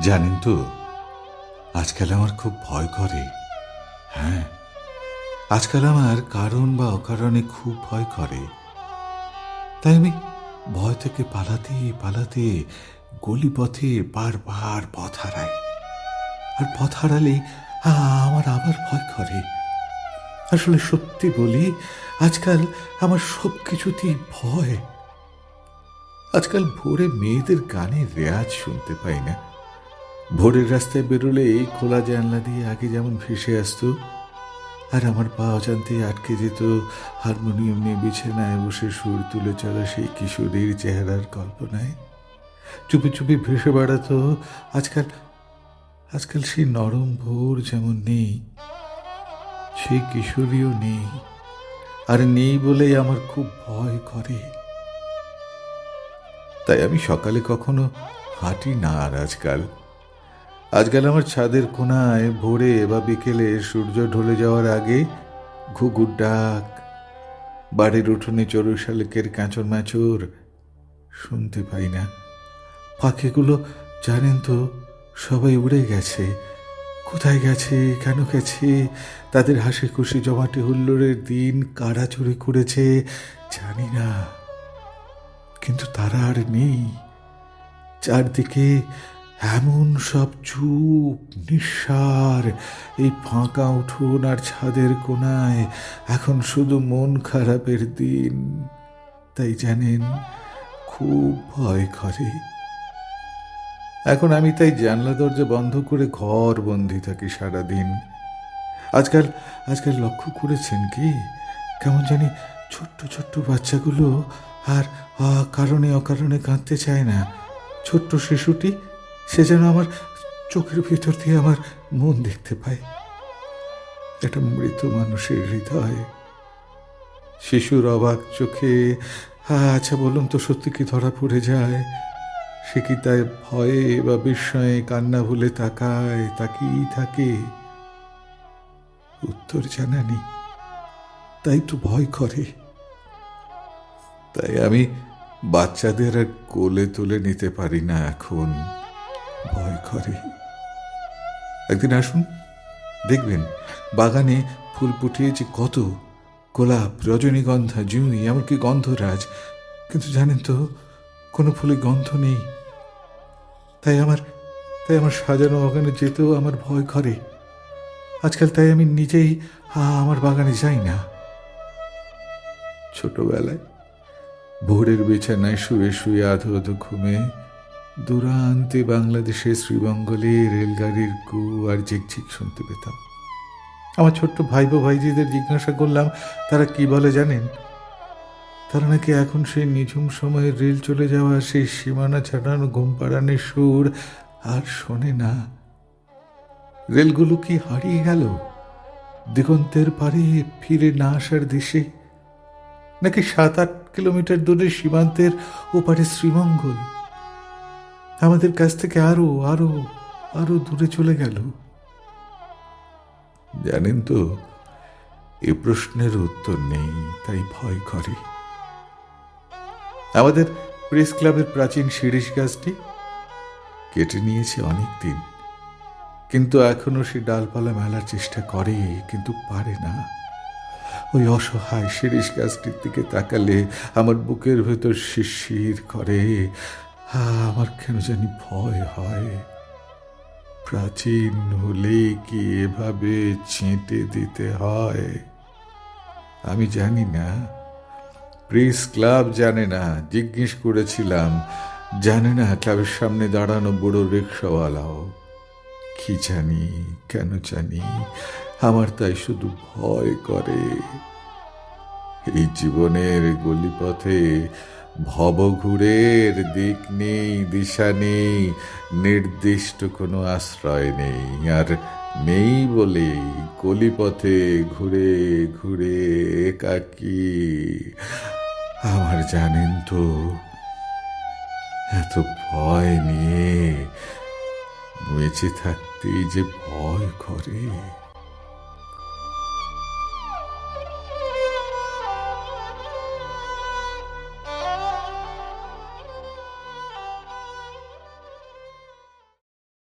জানেন তো, আজকাল আমার খুব ভয় করে। হ্যাঁ, আজকাল আমার কারণ বা অকারণে খুব ভয় করে। তাই আমি ভয় থেকে পালাতে পালাতে গলিপথে বারবার পথ হারাই। আর পথ হারালেই আমার আবার ভয় করে। আসলে সত্যি বলি, আজকাল আমার সব কিছুতেই ভয়। আজকাল ভোরে মেয়েদের গানের রেয়াজ শুনতে পাই না। ভোরের রাস্তায় বেরোলেই খোলা জানলা দিয়ে আগে যেমন ভেসে আসতো, আর আমার পা অজান্তেই আটকে যেত হারমোনিয়াম নিয়ে বিছানায় বসে সুর তুলে চলা সেই কিশোরীর চেহারার কল্পনায়। চুপি চুপি ভেসে বেড়াতো। আজকাল আজকাল সেই নরম ভোর যেমন নেই, সেই কিশোরীও নেই। আর নেই বলেই আমার খুব ভয় করে। তাই আমি সকালে কখনো হাঁটি না। আর আজকাল আজকাল আমার ছাদের কোণায় ভোরে বা বিকেলে সূর্য ঢলে যাওয়ার আগে ঘুঘুর ডাক, বাড়ির উঠোনে চড়ুই শালিকের কাঁচর ম্যাচর শুনতে পাই না। পাখিগুলো জানেন তো, সবাই উড়ে গেছে। কোথায় গেছে, কেন গেছে, তাদের হাসি খুশি জমাটি হুল্লোড়ের দিন কারা চুরি করেছে জানি না। কিন্তু তারা আর নেই। চারদিকে এমন সব চুপ, নিঃসার। এই ফাঁকা উঠোন আর ছাদের কোণায় এখন শুধু মন খারাপের দিন। তাই জানেন, খুব ভয় করে। এখন আমি তাই জানলা দরজা বন্ধ করে ঘর বন্দি থাকি সারাদিন। আজকাল আজকাল লক্ষ্য করেছেন কি, কেমন জানি ছোট্ট ছোট্ট বাচ্চাগুলো আর কারণে অকারণে কাঁদতে চায় না। ছোট্ট শিশুটি, সে যেন আমার চোখের ভিতর দিয়ে আমার মন দেখতে পায়। একটা মৃত মানুষের হৃদয়। শিশুর অবাক চোখে, আচ্ছা বলুন তো, সত্যি কি ধরা পড়ে যায়? সে কি তাই ভয়ে বা বিস্ময়ে কান্না ভুলে তাকিয়েই থাকে? উত্তর জানা নেই। তাই তো ভয় করে। তাই আমি বাচ্চাদের আর কোলে তুলে নিতে পারি না এখন। ভয় করে। একদিন আসুন, দেখবেন বাগানে ফুল ফুটিয়েছে কত, গোলাপ, রজনীগন্ধা, জুঁই, এমনকি গন্ধরাজ। কিন্তু জানেন তো, কোনো ফুলে গন্ধ নেই। তাই আমার তাই আমার সাজানো বাগানে যেতেও আমার ভয় করে। আজকাল তাই আমি নিজেই আমার বাগানে যাই না। ছোটবেলায় ভোরের বিছানায় শুয়ে শুয়ে আধো আধো ঘুমে দূরান্তে বাংলাদেশের শ্রীবঙ্গলে রেলগাড়ির গু আর ঝিকঝিক শুনতে পেতাম। আমার ছোট্ট ভাইপো ভাইজিদের জিজ্ঞাসা করলাম, তারা কি বলে জানেন? তারা নাকি এখন সেই নিঝুম সময়ে রেল চলে যাওয়া সেই সীমানা ছাড়ানো ঘুম পাড়ানোর সুর আর শোনে না। রেলগুলো কি হারিয়ে গেল দিগন্তের পারে ফিরে না আসার দেশে? নাকি 7-8 কিলোমিটার দূরে সীমান্তের ওপারে শ্রীমঙ্গল আমাদের কাছ থেকে আরো আরো আরো দূরে চলে গেল? জানেন তো, এ প্রশ্নের উত্তর নেই, তাই ভয় করে। আমাদের প্রেস ক্লাবের প্রাচীন শিরীষ গাছটি কেটে নিয়েছে অনেক দিন, কিন্তু এখনো সে ডালপালা মেলার চেষ্টা করে, কিন্তু পারে না। ওই অসহায় শিরীষ গাছটির দিকে তাকালে আমার বুকের ভেতর শিরশির করে। আমার কেন জানি ভয় হয়। প্রাচীন হলে কি এভাবে ছেঁটে দিতে হয়? আমি জানি না, প্রেস ক্লাব জানে না। জিজ্ঞেস করেছিলাম, জানে না ক্লাবের সামনে দাঁড়ানো বুড়ো রিক্সাওয়ালাও। কি জানি, কেন জানি আমার তাই শুধু ভয় করে। এই জীবনের গলিপথে ভবঘুরের দিক নেই, দিশা নেই, নির্দিষ্ট কোনো আশ্রয় নেই। আর নেই বলে গলিপথে ঘুরে ঘুরে একাকী। আমার জানেন তো, এত ভয় নিয়ে বেঁচে থাকতেই যে ভয় করে।